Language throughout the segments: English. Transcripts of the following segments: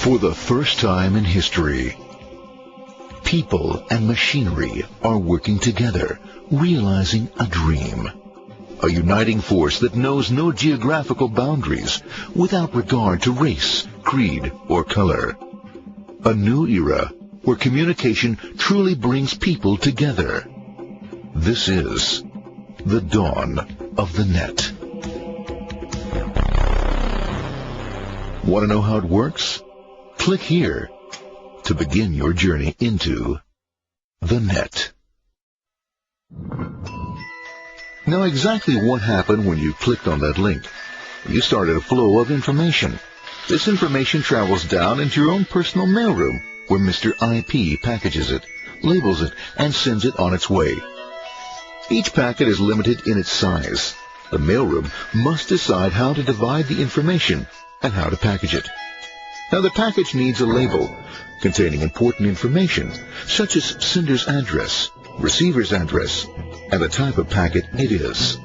For the first time in history, people and machinery are working together, realizing a dream. A uniting force that knows no geographical boundaries without regard to race, creed, or color. A new era where communication truly brings people together. This is the dawn of the net. Want to know how it works? Click here to begin your journey into the net. Now, exactly what happened when you clicked on that link? You started a flow of information. This information travels down into your own personal mailroom, where Mr. IP packages it, labels it, and sends it on its way. Each packet is limited in its size. The mailroom must decide how to divide the information and how to package it. Now, the package needs a label containing important information, such as sender's address, receiver's address, and the type of packet it is.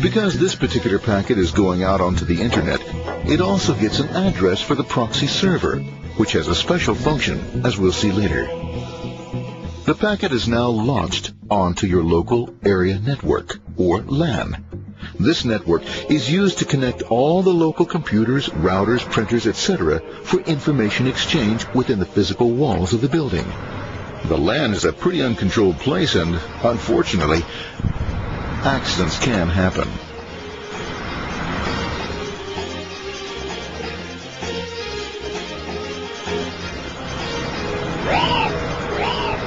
Because this particular packet is going out onto the internet, it also gets an address for the proxy server, which has a special function, as we'll see later. The packet is now launched onto your local area network, or LAN. This network is used to connect all the local computers, routers, printers, etc. for information exchange within the physical walls of the building. The LAN is a pretty uncontrolled place, and unfortunately, accidents can happen.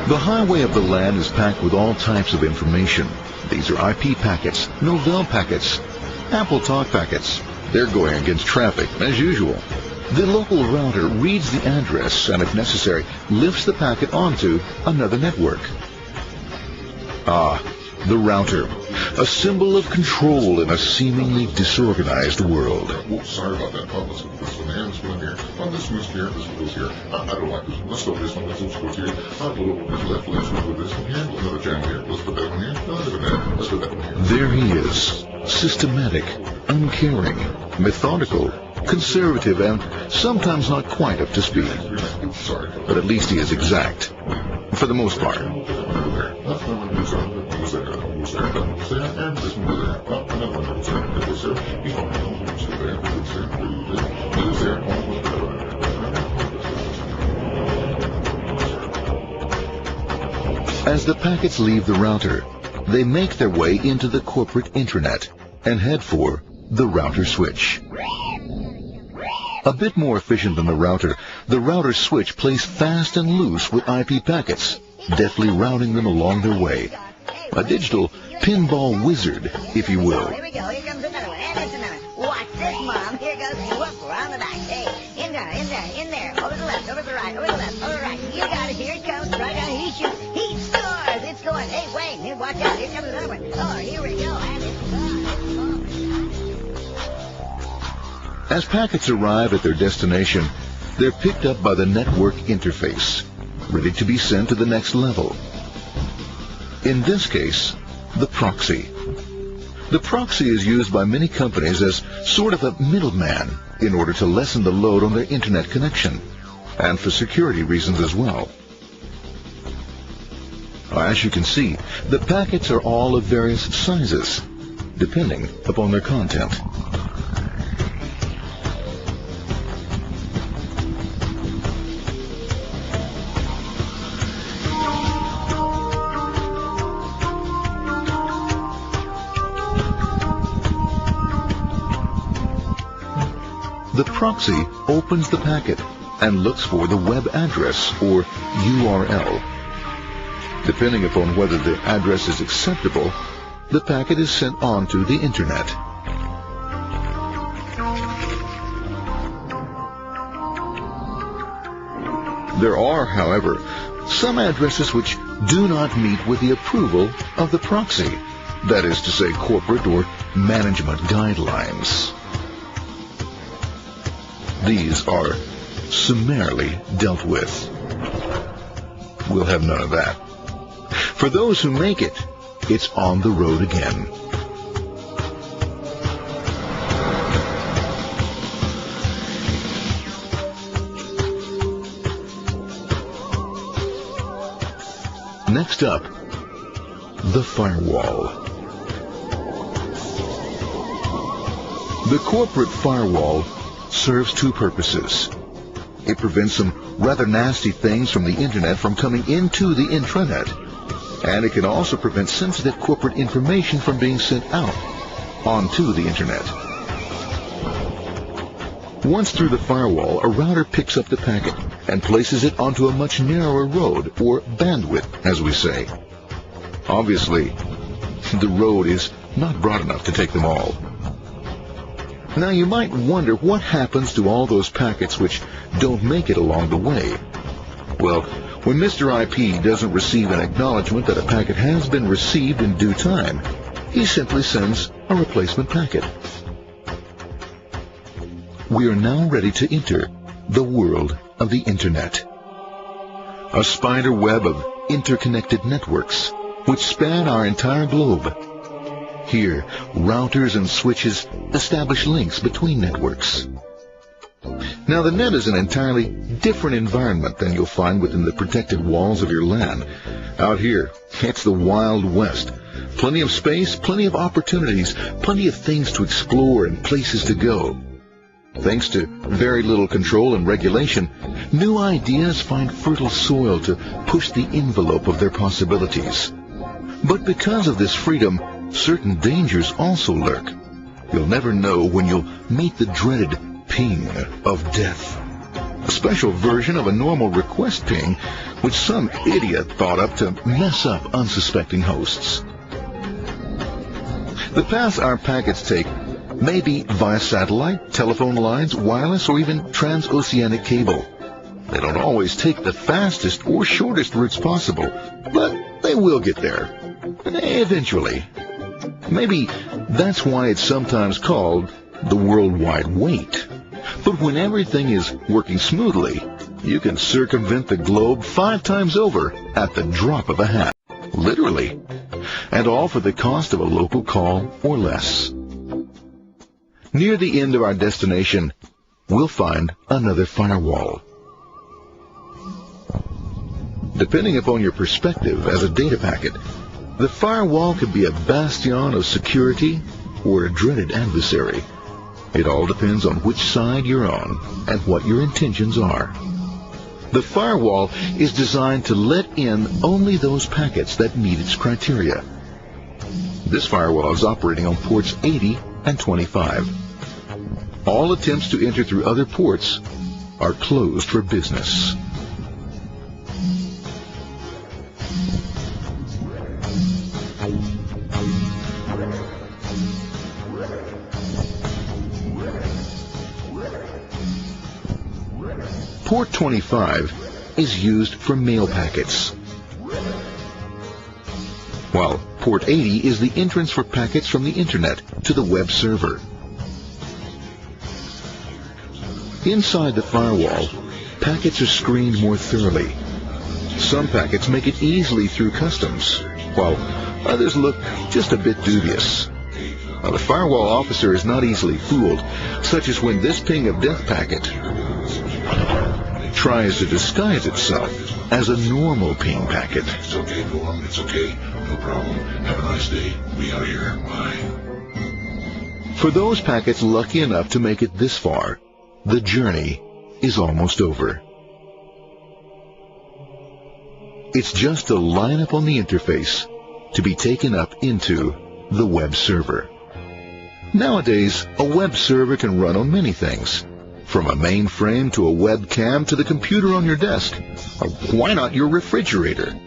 The highway of the LAN is packed with all types of information. These are IP packets, Novell packets, Apple Talk packets. They're going against traffic, as usual. The local router reads the address and, if necessary, lifts the packet onto another network. The router, a symbol of control in a seemingly disorganized world. Whoops, sorry about that. Let's put this one here, this one here. This goes here, this goes here. I don't like this one. Let's go this one, this one goes here. Left, let's go with this one here. Another jam here. Let's put that one here. Let's put that one here. There he is, systematic, uncaring, methodical, conservative, and sometimes not quite up to speed. Sorry. But at least he is exact, for the most part. As the packets leave the router, they make their way into the corporate intranet and head for the router switch. A bit more efficient than the router switch plays fast and loose with IP packets, deftly routing them along their way. A digital pinball wizard, if you will. Here we go. Here comes another one. And there's another one. Watch this, Mom. Here goes. Whoop, around the back. Hey, in there. Over the left, over the right, over the left, over the right. You got it. Here it comes. Right down. He shoots. He scores. It's going. Hey, wait. Here, watch out. Here comes another one. Oh, here we go. And it's gone. As packets arrive at their destination, they're picked up by the network interface, ready to be sent to the next level. In this case, the proxy. The proxy is used by many companies as sort of a middleman in order to lessen the load on their internet connection, and for security reasons as well. As you can see, the packets are all of various sizes, depending upon their content. The proxy opens the packet and looks for the web address, or URL. Depending upon whether the address is acceptable, the packet is sent on to the internet. There are, however, some addresses which do not meet with the approval of the proxy, that is to say, corporate or management guidelines. these are summarily dealt with. We'll have none of that. For those who make it, it's on the road again. Next up, the firewall. The corporate firewall serves two purposes. It prevents some rather nasty things from the internet from coming into the intranet, and it can also prevent sensitive corporate information from being sent out onto the internet. Once through the firewall, a router picks up the packet and places it onto a much narrower road, or bandwidth, as we say. Obviously, the road is not broad enough to take them all. Now you might wonder what happens to all those packets which don't make it along the way. Well, when Mr. IP doesn't receive an acknowledgement that a packet has been received in due time, he simply sends a replacement packet. We are now ready to enter the world of the Internet. A spider web of interconnected networks which span our entire globe. Here, routers and switches establish links between networks. Now, the net is an entirely different environment than you'll find within the protected walls of your LAN. Out here, it's the Wild West. Plenty of space, plenty of opportunities, plenty of things to explore and places to go. Thanks to very little control and regulation, new ideas find fertile soil to push the envelope of their possibilities. But because of this freedom, certain dangers also lurk. You'll never know when you'll meet the dreaded ping of death. A special version of a normal request ping, which some idiot thought up to mess up unsuspecting hosts. The paths our packets take may be via satellite, telephone lines, wireless, or even transoceanic cable. They don't always take the fastest or shortest routes possible, but they will get there. Eventually. Maybe that's why it's sometimes called the worldwide wait. But when everything is working smoothly, you can circumvent the globe 5 times over at the drop of a hat. Literally. And all for the cost of a local call or less. Near the end of our destination, we'll find another firewall. Depending upon your perspective as a data packet, the firewall could be a bastion of security or a dreaded adversary. It all depends on which side you're on and what your intentions are. The firewall is designed to let in only those packets that meet its criteria. This firewall is operating on ports 80 and 25. All attempts to enter through other ports are closed for business. Port 25 is used for mail packets, while Port 80 is the entrance for packets from the Internet to the web server. Inside the firewall, packets are screened more thoroughly. Some packets make it easily through customs, while others look just a bit dubious. Now, the firewall officer is not easily fooled, such as when this ping of death packet tries to disguise itself as a normal ping packet. It's okay, go on, it's okay, no problem. Have a nice day. We out here. Bye. For those packets lucky enough to make it this far, the journey is almost over. It's just a line up on the interface to be taken up into the web server. Nowadays, a web server can run on many things, from a mainframe to a webcam to the computer on your desk, or why not your refrigerator?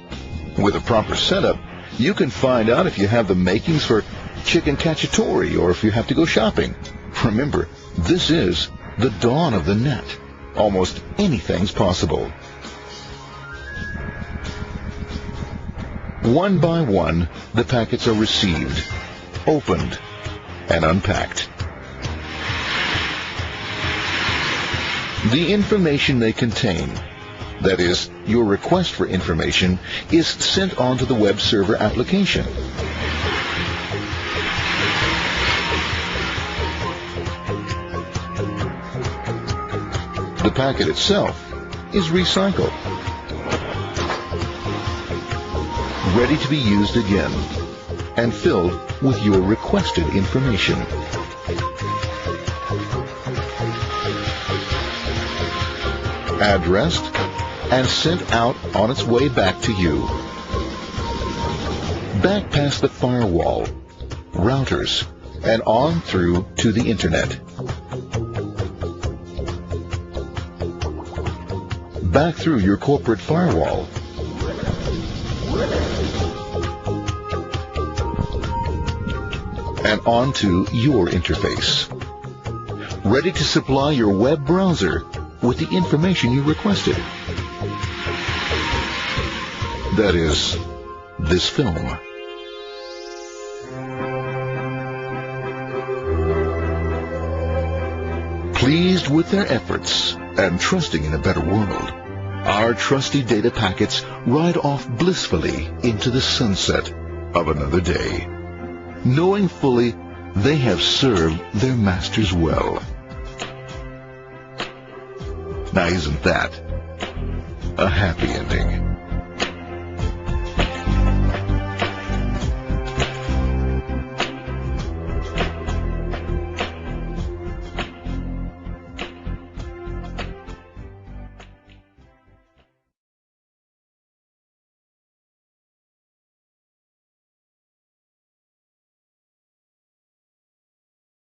With a proper setup, you can find out if you have the makings for chicken cacciatore or if you have to go shopping. Remember, this is the dawn of the net. Almost anything's possible. One by one, the packets are received, opened, and unpacked. The information they contain, that is, your request for information, is sent on to the web server application. The packet itself is recycled, ready to be used again, and filled with your requested information. Addressed and sent out on its way back to you. Back past the firewall, routers, and on through to the internet. Back through your corporate firewall. And onto your interface. Ready to supply your web browser with the information you requested. That is, this film. Pleased with their efforts and trusting in a better world, our trusty data packets ride off blissfully into the sunset of another day, knowing fully they have served their masters well. Now, isn't that a happy ending?